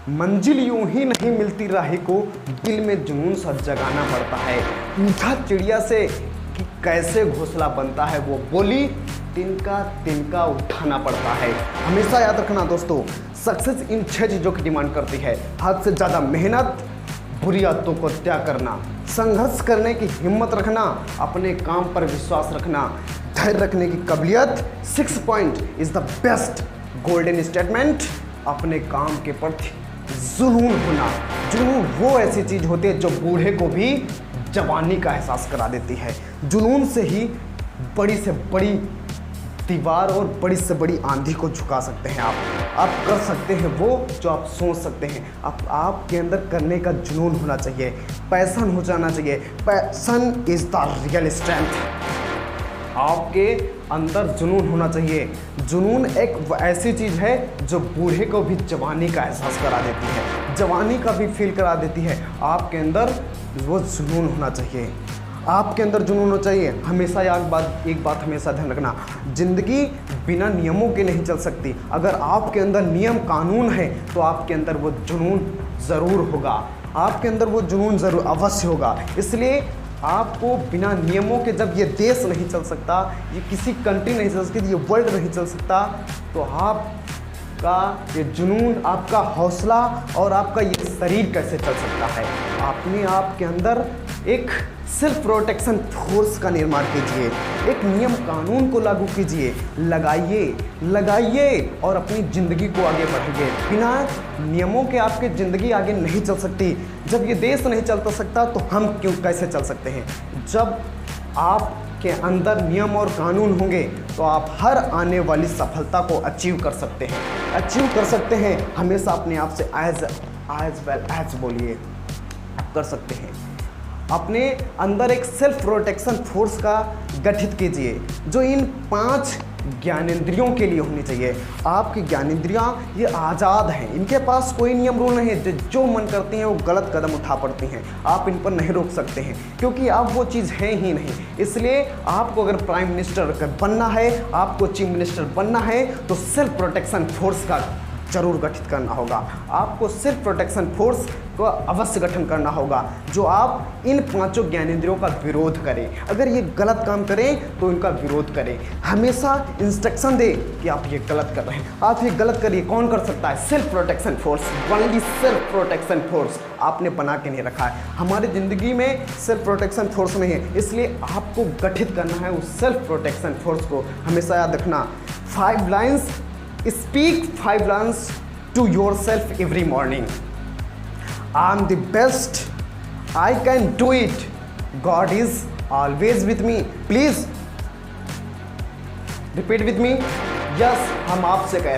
मंजिल यूं ही नहीं मिलती राही को, दिल में जुनून सा जगाना पड़ता है। पूछा चिड़िया से कि कैसे घोंसला बनता है, वो बोली तिनका तिनका उठाना पड़ता है। हमेशा याद रखना दोस्तों, सक्सेस इन 6 चीज़ों की डिमांड करती है। हद से ज़्यादा मेहनत, बुरी आदतों को त्याग करना, संघर्ष करने की हिम्मत रखना, अपने काम पर विश्वास रखना, धैर्य रखने की काबिलियत। 6 point is the best golden statement. अपने काम के प्रति जुनून होना। जुनून वो ऐसी चीज़ होती है जो बूढ़े को भी जवानी का एहसास करा देती है। जुनून से ही बड़ी से बड़ी दीवार और बड़ी से बड़ी आंधी को झुका सकते हैं आप कर सकते हैं वो जो आप सोच सकते हैं। आपके अंदर करने का जुनून होना चाहिए, पैशन हो जाना चाहिए। Passion is the real strength. आपके अंदर जुनून होना चाहिए। जुनून एक ऐसी चीज़ है जो बूढ़े को भी जवानी का एहसास करा देती है, जवानी का भी फील करा देती है। आपके अंदर वो जुनून होना चाहिए, आपके अंदर जुनून होना चाहिए। हमेशा एक बात हमेशा ध्यान रखना, ज़िंदगी बिना नियमों के नहीं चल सकती। अगर आपके अंदर नियम कानून है तो आपके अंदर वो जुनून ज़रूर होगा, आपके अंदर वो जुनून ज़रूर अवश्य होगा। इसलिए आपको बिना नियमों के, जब ये देश नहीं चल सकता, ये किसी कंट्री नहीं चल सकती, ये वर्ल्ड नहीं चल सकता, तो आपका ये जुनून, आपका हौसला और आपका ये शरीर कैसे चल सकता है। अपने आप के अंदर एक सेल्फ प्रोटेक्शन फोर्स का निर्माण कीजिए, एक नियम कानून को लागू कीजिए, लगाइए और अपनी ज़िंदगी को आगे बढ़ाइए। बिना नियमों के आपकी ज़िंदगी आगे नहीं चल सकती। जब ये देश नहीं चल सकता तो हम कैसे चल सकते हैं। जब आपके अंदर नियम और कानून होंगे तो आप हर आने वाली सफलता को अचीव कर सकते हैं। हमेशा अपने आप से एज वेल एज बोलिए, आप कर सकते हैं। अपने अंदर एक सेल्फ प्रोटेक्शन फोर्स का गठित कीजिए जो इन 5 ज्ञानेंद्रियों के लिए होनी चाहिए। आपकी ज्ञानेंद्रियां ये आज़ाद हैं, इनके पास कोई नियम रूल नहीं है। जो मन करती हैं वो गलत कदम उठा पड़ती हैं, आप इन पर नहीं रोक सकते हैं क्योंकि आप वो चीज़ है ही नहीं। इसलिए आपको अगर प्राइम मिनिस्टर बनना है, आपको चीफ मिनिस्टर बनना है, तो सेल्फ प्रोटेक्शन फोर्स का जरूर गठित करना होगा। आपको सेल्फ प्रोटेक्शन फोर्स को अवश्य गठन करना होगा जो आप इन 5 ज्ञानेंद्रियों का विरोध करें। अगर ये गलत काम करें तो इनका विरोध करें। हमेशा इंस्ट्रक्शन दे कि आप ये गलत कर रहे हैं, आप ये गलत करिए। कौन कर सकता है? Self protection force. Only self protection force आपने बना के नहीं रखा है। हमारी ज़िंदगी में सेल्फ प्रोटेक्शन फोर्स नहीं है, इसलिए आपको गठित करना है उस सेल्फ प्रोटेक्शन फोर्स को। हमेशा याद रखना, 5 lines, speak 5 lines to yourself every morning. I'm the best. I can do it. God is always with me. Please repeat with me. Yes, हम आपसे कह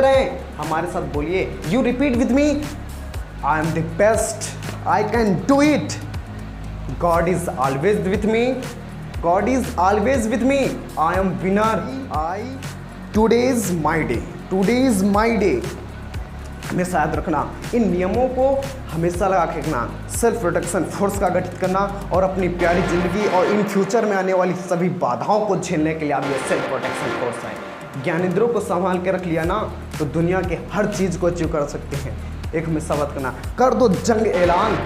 रहे हैं, हमारे साथ बोलिए। You repeat with me. I'm the best. I can do it. God is always with me. God is always with me. I am winner. Today is my day. हमेशा याद रखना, इन नियमों को हमेशा लगा के रखना। सेल्फ प्रोटेक्शन फोर्स का गठित करना और अपनी प्यारी ज़िंदगी और इन फ्यूचर में आने वाली सभी बाधाओं को झेलने के लिए आप ये सेल्फ प्रोटेक्शन फोर्स है। ज्ञानेंद्रों को संभाल के रख लिया ना तो दुनिया के हर चीज़ को अचीव कर सकते हैं। एक हमेशा बात करना, कर दो जंग ऐलान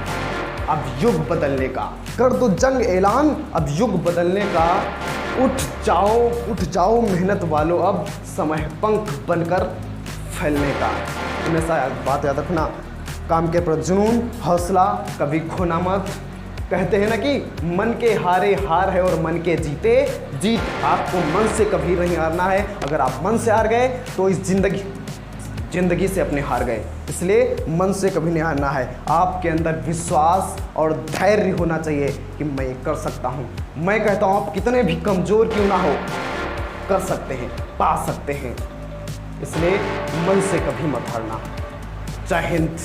अब युग बदलने का। कर दो जंग ऐलान अब युग बदलने का। उठ जाओ मेहनत वालों, अब समय पंख बनकर फैलने का। हमेशा बात याद रखना, काम के प्रति जुनून, हौसला, कभी खोना मत। कहते हैं ना कि मन के हारे हार है और मन के जीते जीत। आपको मन से कभी नहीं हारना है। अगर आप मन से हार गए तो इस जिंदगी से अपने हार गए। इसलिए मन से कभी नहीं हारना है। आपके अंदर विश्वास और धैर्य होना चाहिए कि मैं ये कर सकता हूँ। मैं कहता हूँ आप कितने भी कमज़ोर क्यों ना हो, कर सकते हैं, पा सकते हैं। इसलिए मन से कभी मत हारना। जय हिंद।